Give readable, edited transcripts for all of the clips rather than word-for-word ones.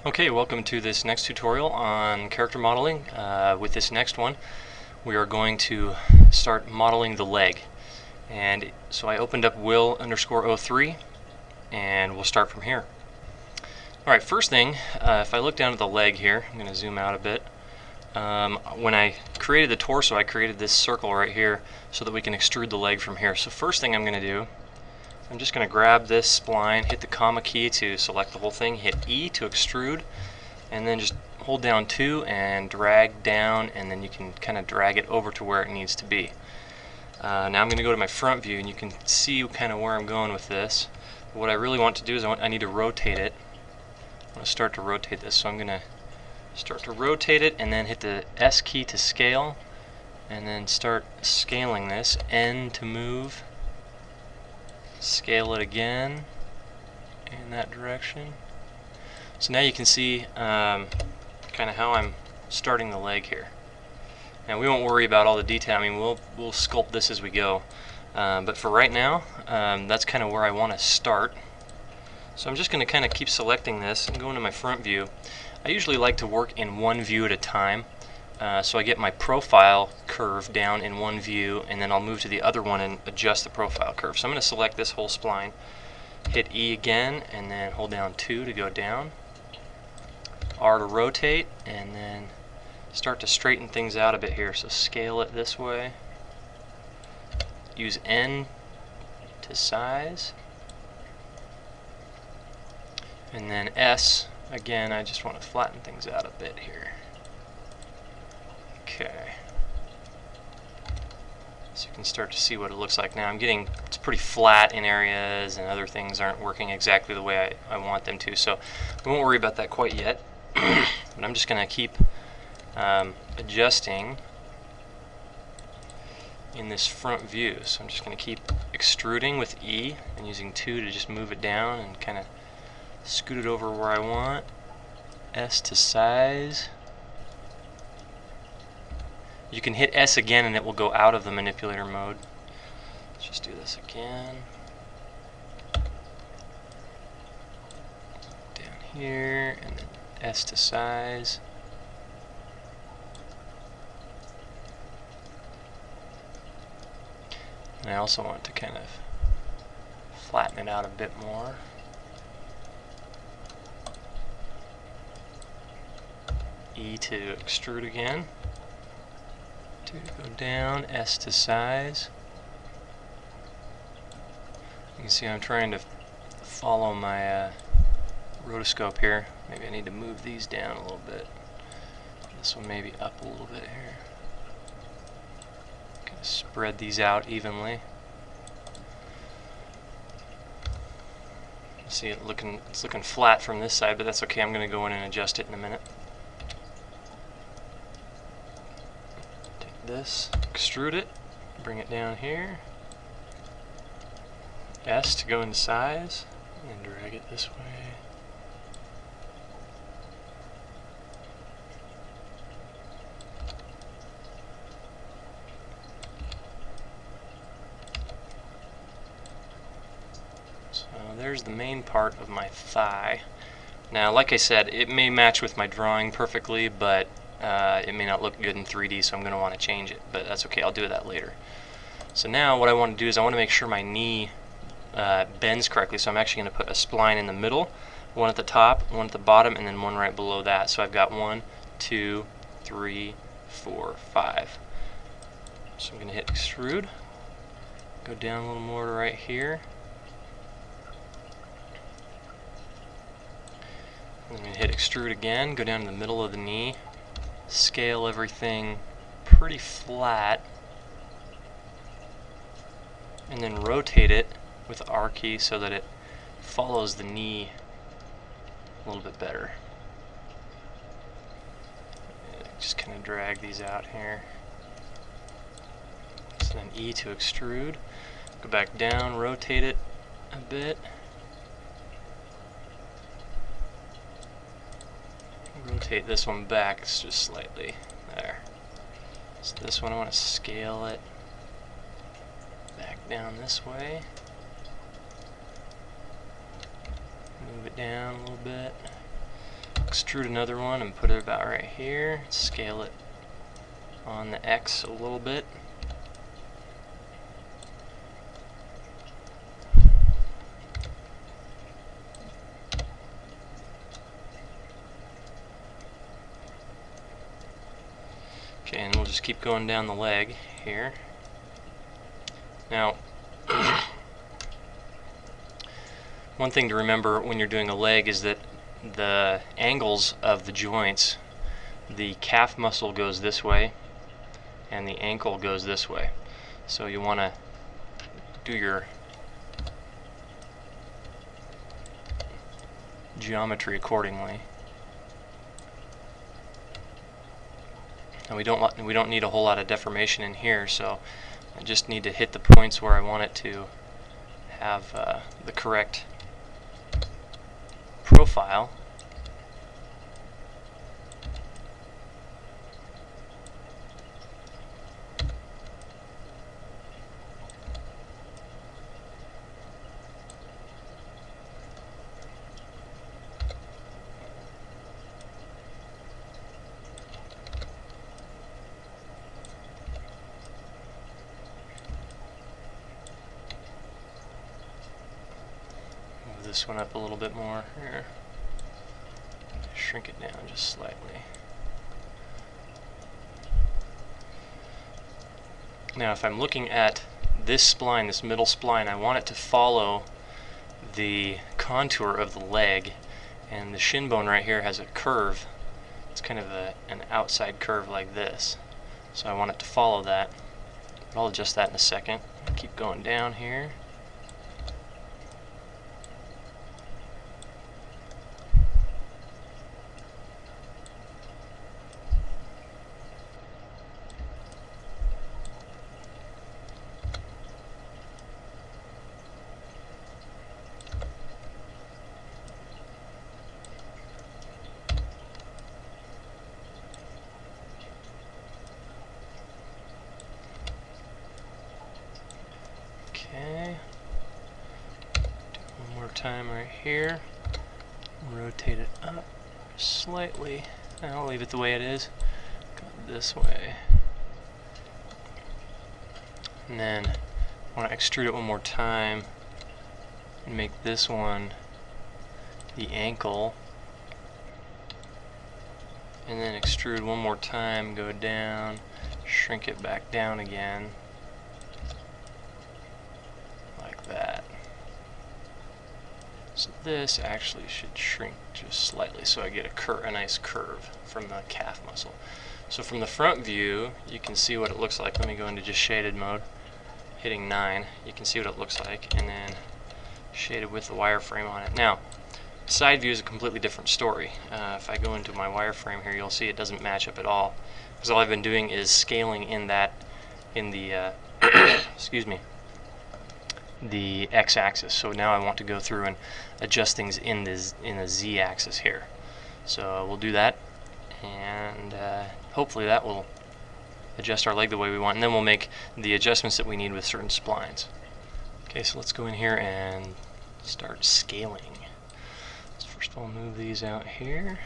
Okay, welcome to this next tutorial on character modeling. With this next one, we are going to start modeling the leg. And so I opened up will_03 and we'll start from here. Alright, first thing, if I look down at the leg here, I'm going to zoom out a bit. When I created the torso, I created this circle right here so that we can extrude the leg from here. So first thing I'm going to do, I'm just going to grab this spline, hit the comma key to select the whole thing, hit E to extrude, and then just hold down 2 and drag down, and then you can kind of drag it over to where it needs to be. Now I'm going to go to my front view, and you can see kind of where I'm going with this. But what I really want to do is I need to rotate it. I want to start to rotate this, so I'm going to start to rotate it and then hit the S key to scale, and then start scaling this. N to move. Scale it again in that direction. So now you can see kind of how I'm starting the leg here. Now we won't worry about all the detail. I mean, we'll sculpt this as we go. But for right now, that's kind of where I want to start. So I'm just going to kind of keep selecting this and go into my front view. I usually like to work in one view at a time. So I get my profile curve down in one view, and then I'll move to the other one and adjust the profile curve. So I'm going to select this whole spline, hit E again, and then hold down 2 to go down, R to rotate, and then start to straighten things out a bit here. So scale it this way, use N to size, and then S, again, I just want to flatten things out a bit here. Okay, so you can start to see what it looks like now. It's pretty flat in areas, and other things aren't working exactly the way I want them to, so we won't worry about that quite yet. But I'm just going to keep adjusting in this front view. So I'm just going to keep extruding with E and using 2 to just move it down and kind of scoot it over where I want. S to size. You can hit S again and it will go out of the manipulator mode. Let's just do this again. Down here, and then S to size. And I also want to kind of flatten it out a bit more. E to extrude again. 2 to go down, S to size. You can see I'm trying to follow my rotoscope here. Maybe I need to move these down a little bit. This one maybe up a little bit here. Kind of spread these out evenly. See it's looking flat from this side, but that's okay. I'm going to go in and adjust it in a minute. This, extrude it, bring it down here, S to go into size, and drag it this way. So there's the main part of my thigh. Now, like I said, it may match with my drawing perfectly, but it may not look good in 3D, so I'm going to want to change it, but that's okay, I'll do that later. So now what I want to do is I want to make sure my knee bends correctly, so I'm actually going to put a spline in the middle, one at the top, one at the bottom, and then one right below that. So I've got 1, 2, 3, 4, 5. So I'm going to hit extrude, go down a little more to right here, and I'm going to hit extrude again, go down to the middle of the knee, scale everything pretty flat, and then rotate it with the R key so that it follows the knee a little bit better. Just kind of drag these out here. So then E to extrude, go back down, rotate it a bit. Rotate this one back, it's just slightly there. So this one I want to scale it back down this way. Move it down a little bit. extrude another one and put it about right here. Scale it on the X a little bit. Okay, and we'll just keep going down the leg here. Now, one thing to remember when you're doing a leg is that the angles of the joints, the calf muscle goes this way and the ankle goes this way. So you want to do your geometry accordingly. And we don't need a whole lot of deformation in here, so I just need to hit the points where I want it to have the correct profile. This one up a little bit more here. Shrink it down just slightly. Now if I'm looking at this spline, this middle spline, I want it to follow the contour of the leg, and the shin bone right here has a curve. It's kind of an outside curve like this. So I want it to follow that. But I'll adjust that in a second. Keep going down here. Okay, do one more time right here, rotate it up slightly, and I'll leave it the way it is, go this way, and then I want to extrude it one more time and make this one the ankle, and then extrude one more time, go down, shrink it back down again. That. So this actually should shrink just slightly so I get a nice curve from the calf muscle. So from the front view you can see what it looks like. Let me go into just shaded mode, hitting 9. You can see what it looks like, and then shaded with the wireframe on it. Now side view is a completely different story. If I go into my wireframe here, you'll see it doesn't match up at all, because all I've been doing is scaling in the excuse me, the x-axis. So now I want to go through and adjust things in the z-axis here. So we'll do that, and hopefully that will adjust our leg the way we want, and then we'll make the adjustments that we need with certain splines. Okay, so let's go in here and start scaling. So first of all, move these out here.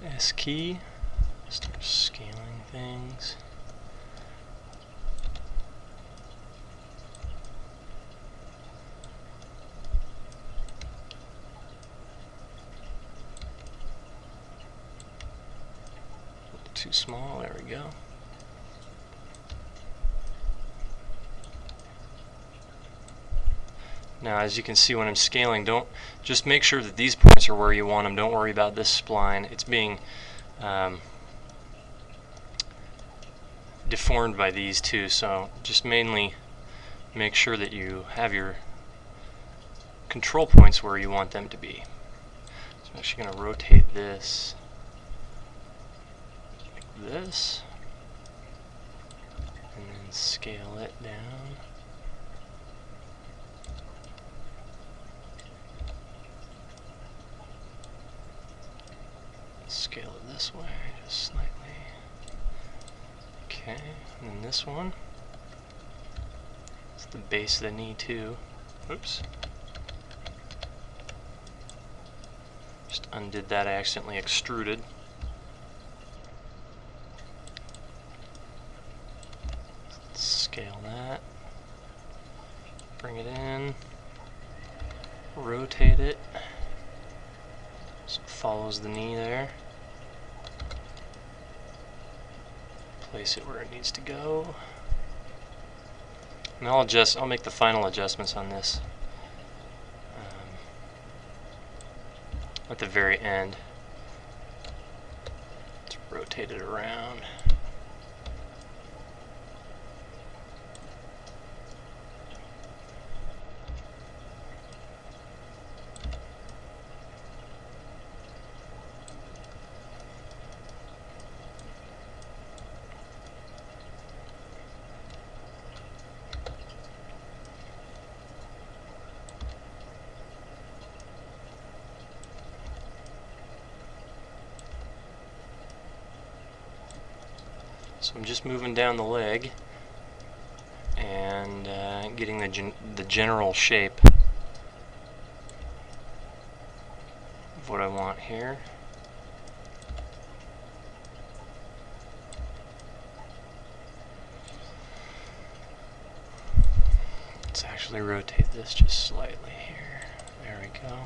S key, start scaling things. Too small, there we go. Now as you can see, when I'm scaling, just make sure that these points are where you want them. Don't worry about this spline. It's being deformed by these two, so just mainly make sure that you have your control points where you want them to be. So I'm actually going to rotate this this, and then scale it down. Scale it this way, just slightly. Okay, and then this one, it's the base of the knee too. Oops. Just undid that, I accidentally extruded. Let's scale that. Bring it in. Rotate it. So it follows the knee there. Place it where it needs to go. And I'll make the final adjustments on this at the very end. Let's rotate it around. So I'm just moving down the leg and getting the general shape of what I want here. Let's actually rotate this just slightly here. There we go.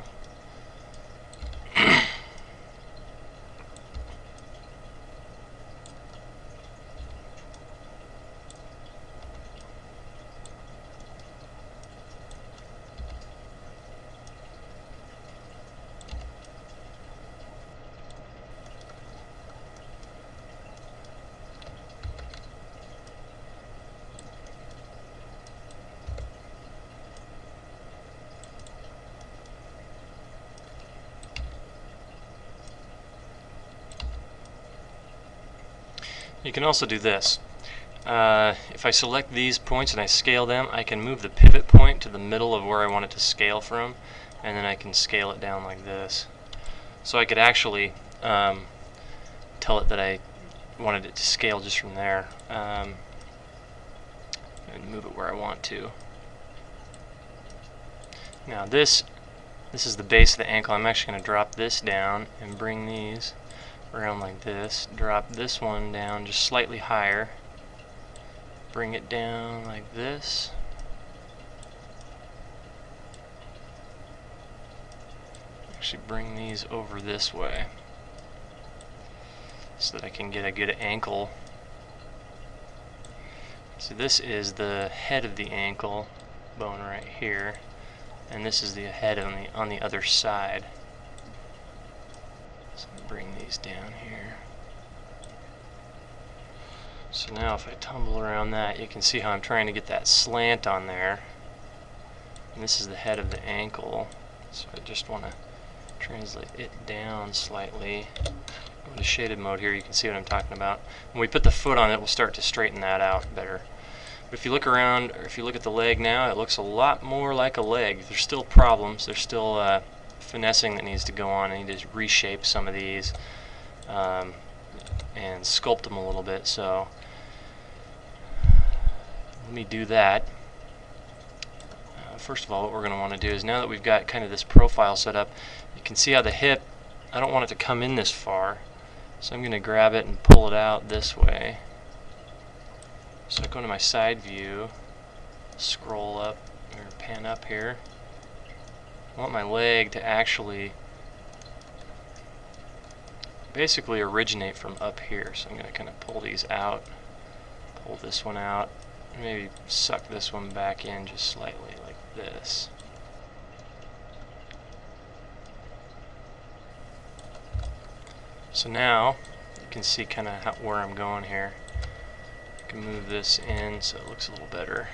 You can also do this. If I select these points and I scale them, I can move the pivot point to the middle of where I want it to scale from, and then I can scale it down like this. So I could actually tell it that I wanted it to scale just from there, and move it where I want to. Now this is the base of the ankle. I'm actually going to drop this down and bring these around like this. Drop this one down just slightly higher. Bring it down like this. Actually bring these over this way so that I can get a good ankle. So this is the head of the ankle bone right here, and this is the head on the other side. So bring these down here. So now if I tumble around that, you can see how I'm trying to get that slant on there. And this is the head of the ankle. So I just want to translate it down slightly. Go to shaded mode here, you can see what I'm talking about. When we put the foot on it, we'll start to straighten that out better. But if you look around, or if you look at the leg now, it looks a lot more like a leg. There's still problems. There's still finessing that needs to go on. I need to reshape some of these and sculpt them a little bit. So let me do that. First of all, what we're going to want to do is, now that we've got kind of this profile set up, you can see how the hip, I don't want it to come in this far. So I'm going to grab it and pull it out this way. So I go into my side view, scroll up, or pan up here. I want my leg to actually basically originate from up here. So I'm going to kind of pull these out, pull this one out, and maybe suck this one back in just slightly like this. So now you can see kind of where I'm going here. I can move this in so it looks a little better.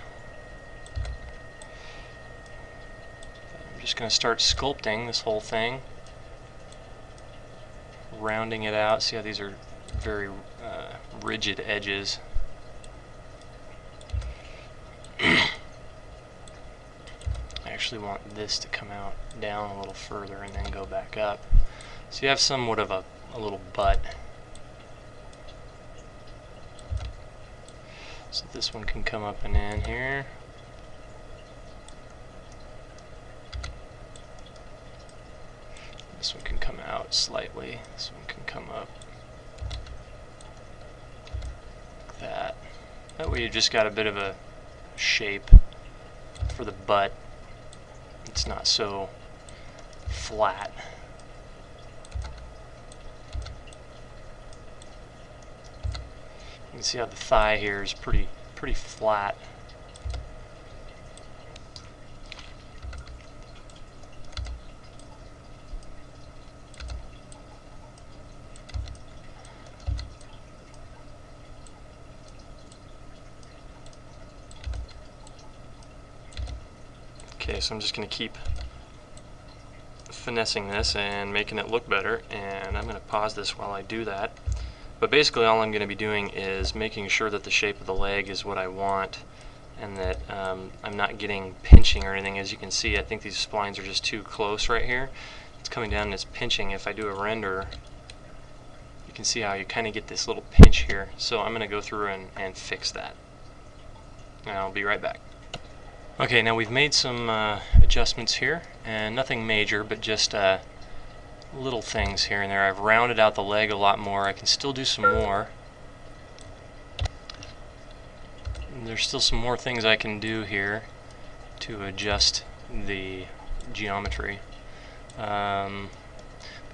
I'm just going to start sculpting this whole thing, rounding it out. See how these are very rigid edges. I actually want this to come out down a little further and then go back up. So you have somewhat of a little butt. So this one can come up and in here. This one can come out. out slightly. This one can come up like that. That way you just got a bit of a shape for the butt. It's not so flat. You can see how the thigh here is pretty flat. Okay, so I'm just going to keep finessing this and making it look better, and I'm going to pause this while I do that. But basically all I'm going to be doing is making sure that the shape of the leg is what I want, and that I'm not getting pinching or anything. As you can see, I think these splines are just too close right here. It's coming down and it's pinching. If I do a render, you can see how you kind of get this little pinch here. So I'm going to go through and fix that. And I'll be right back. Okay, now we've made some adjustments here, and nothing major, but just little things here and there. I've rounded out the leg a lot more. I can still do some more. There's still some more things I can do here to adjust the geometry. But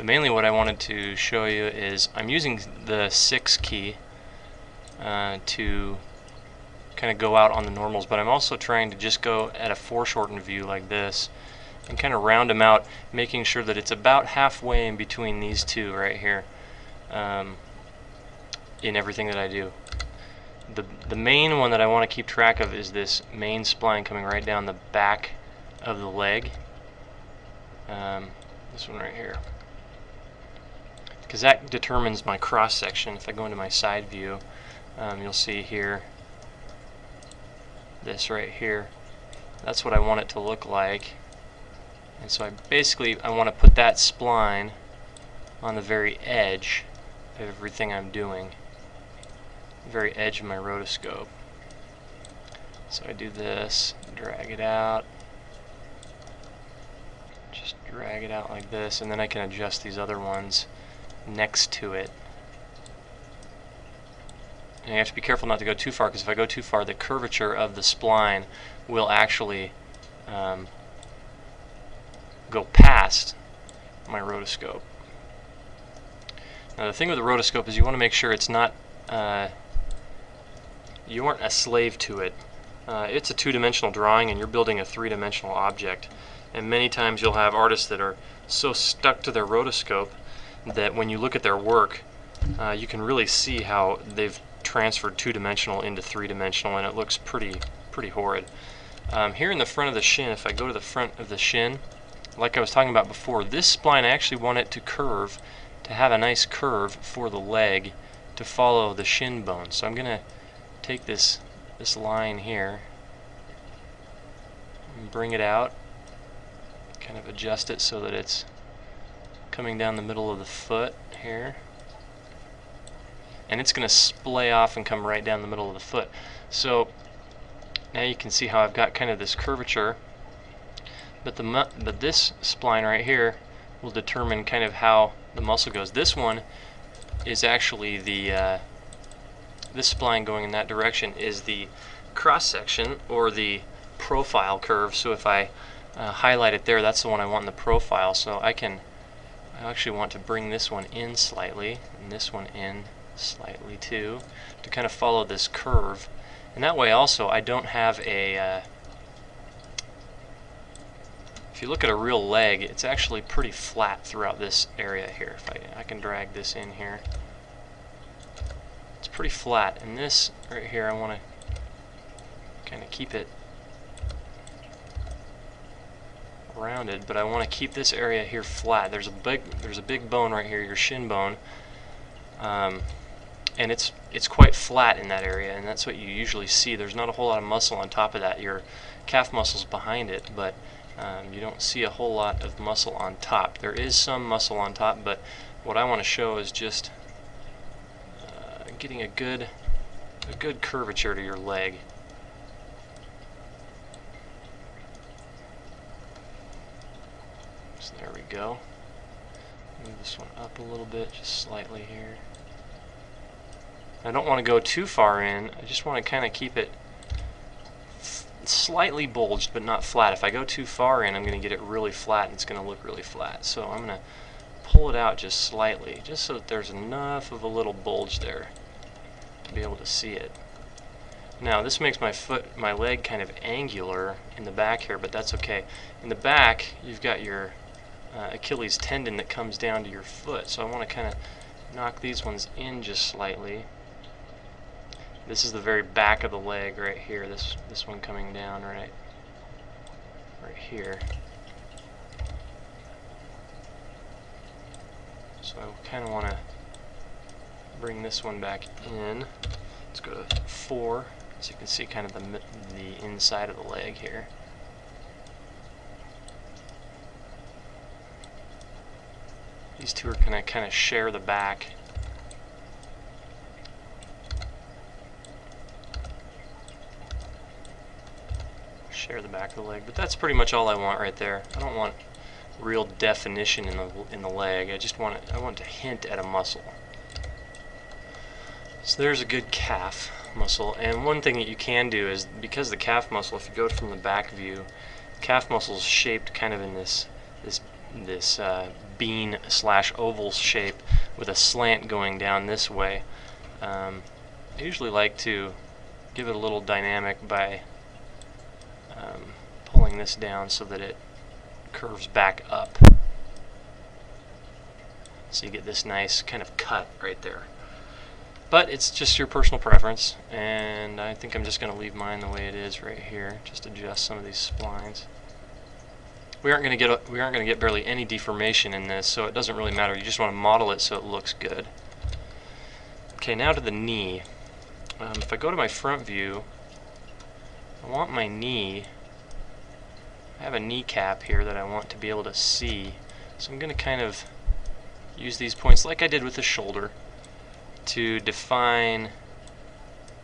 mainly what I wanted to show you is I'm using the 6 key to kind of go out on the normals, but I'm also trying to just go at a foreshortened view like this and kind of round them out, making sure that it's about halfway in between these two right here in everything that I do. The main one that I want to keep track of is this main spline coming right down the back of the leg. This one right here, because that determines my cross section. If I go into my side view, you'll see here, this right here, that's what I want it to look like. And so I want to put that spline on the very edge of everything I'm doing, the very edge of my rotoscope. So I do this, drag it out, just drag it out like this, and then I can adjust these other ones next to it. And you have to be careful not to go too far, because if I go too far, the curvature of the spline will actually go past my rotoscope. Now the thing with the rotoscope is you want to make sure it's not, you aren't a slave to it. It's a two-dimensional drawing and you're building a three-dimensional object. And many times you'll have artists that are so stuck to their rotoscope that when you look at their work, you can really see how they've transferred two-dimensional into three-dimensional, and it looks pretty horrid. Here in the front of the shin, if I go to the front of the shin, like I was talking about before, this spline I actually want it to curve, to have a nice curve for the leg to follow the shin bone. So I'm going to take this line here and bring it out, kind of adjust it so that it's coming down the middle of the foot here. And it's going to splay off and come right down the middle of the foot. So now you can see how I've got kind of this curvature, but this spline right here will determine kind of how the muscle goes. This one is actually the this spline going in that direction is the cross section or the profile curve. So if I highlight it there, that's the one I want in the profile. So I actually want to bring this one in slightly and this one in slightly too, to kind of follow this curve. And that way also I don't have a if you look at a real leg, it's actually pretty flat throughout this area here. If I can drag this in here, it's pretty flat. And this right here, I want to kind of keep it rounded, but I want to keep this area here flat. There's a big bone right here, your shin bone. And it's quite flat in that area, and that's what you usually see. There's not a whole lot of muscle on top of that. Your calf muscle's behind it, but you don't see a whole lot of muscle on top. There is some muscle on top, but what I want to show is just getting a good curvature to your leg. So there we go. Move this one up a little bit, just slightly here. I don't want to go too far in. I just want to kind of keep it slightly bulged, but not flat. If I go too far in, I'm going to get it really flat, and it's going to look really flat. So I'm going to pull it out just slightly, just so that there's enough of a little bulge there to be able to see it. Now this makes my leg kind of angular in the back here, but that's okay. In the back, you've got your Achilles tendon that comes down to your foot, so I want to kind of knock these ones in just slightly. This is the very back of the leg right here. This one coming down right here. So I kind of want to bring this one back in. Let's go to 4, so you can see kind of the inside of the leg here. These two are going to kind of share the back. Share the back of the leg, but that's pretty much all I want right there. I don't want real definition in the leg. I want to hint at a muscle. So there's a good calf muscle, and one thing that you can do is, because the calf muscle, if you go from the back view, calf muscle is shaped kind of in this bean / oval shape with a slant going down this way. I usually like to give it a little dynamic by pulling this down so that it curves back up. So you get this nice kind of cut right there. But it's just your personal preference, and I think I'm just going to leave mine the way it is right here. Just adjust some of these splines. We aren't going to get barely any deformation in this, so it doesn't really matter. You just want to model it so it looks good. Okay, now to the knee. If I go to my front view, I want my knee. I have a kneecap here that I want to be able to see, so I'm going to kind of use these points like I did with the shoulder to define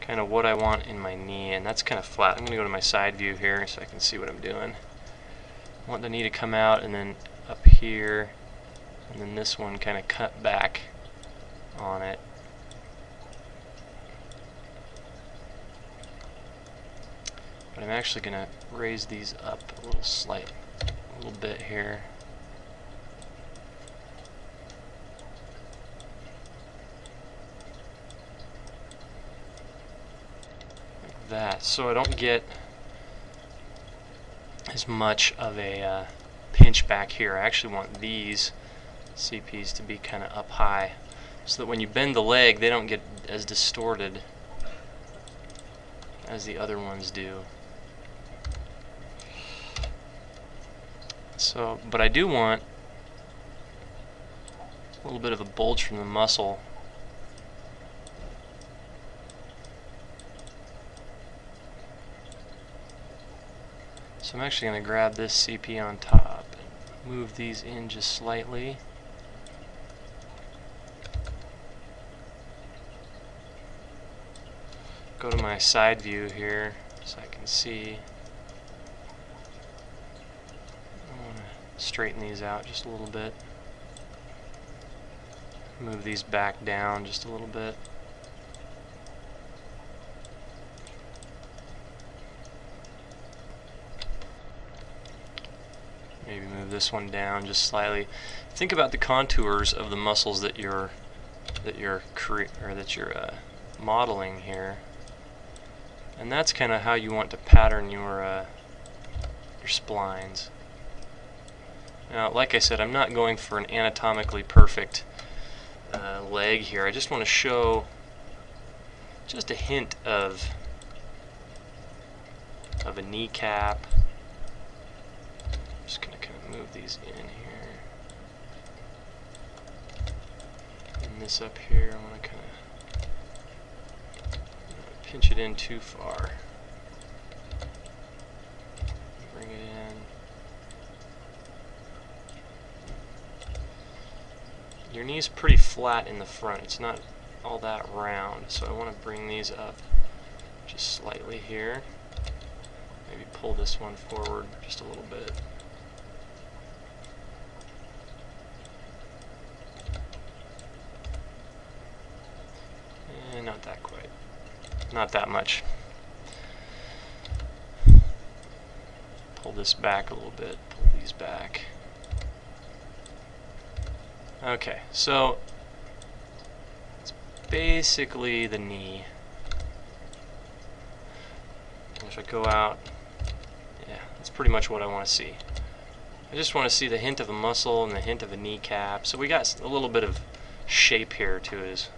kind of what I want in my knee, and that's kind of flat. I'm going to go to my side view here so I can see what I'm doing. I want the knee to come out and then up here, and then this one kind of cut back on it. But I'm actually going to raise these up a little bit here. Like that, so I don't get as much of a pinch back here. I actually want these CPs to be kind of up high, so that when you bend the leg, they don't get as distorted as the other ones do. So, but I do want a little bit of a bulge from the muscle. So I'm actually going to grab this CP on top and move these in just slightly. Go to my side view here so I can see. Straighten these out just a little bit. Move these back down just a little bit. Maybe move this one down just slightly. Think about the contours of the muscles that you're modeling here, and that's kind of how you want to pattern your splines. Now, like I said, I'm not going for an anatomically perfect leg here. I just want to show just a hint of a kneecap. I'm just going to kind of move these in here. And this up here, I want to kind of pinch it in too far. Bring it in. Your knee's pretty flat in the front. It's not all that round, so I want to bring these up just slightly here. Maybe pull this one forward just a little bit. not that much. Pull this back a little bit, pull these back. Okay, so it's basically the knee. And if I go out, yeah, that's pretty much what I want to see. I just want to see the hint of a muscle and the hint of a kneecap. So we got a little bit of shape here to his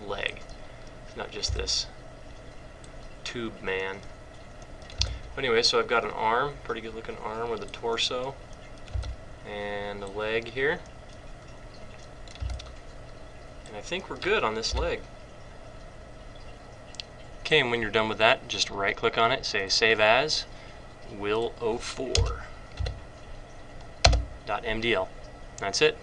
leg. It's not just this tube man. But anyway, so I've got an arm, pretty good looking arm with a torso and a leg here. And I think we're good on this leg. Okay, and when you're done with that, just right click on it, say save as Will04.mdl. That's it.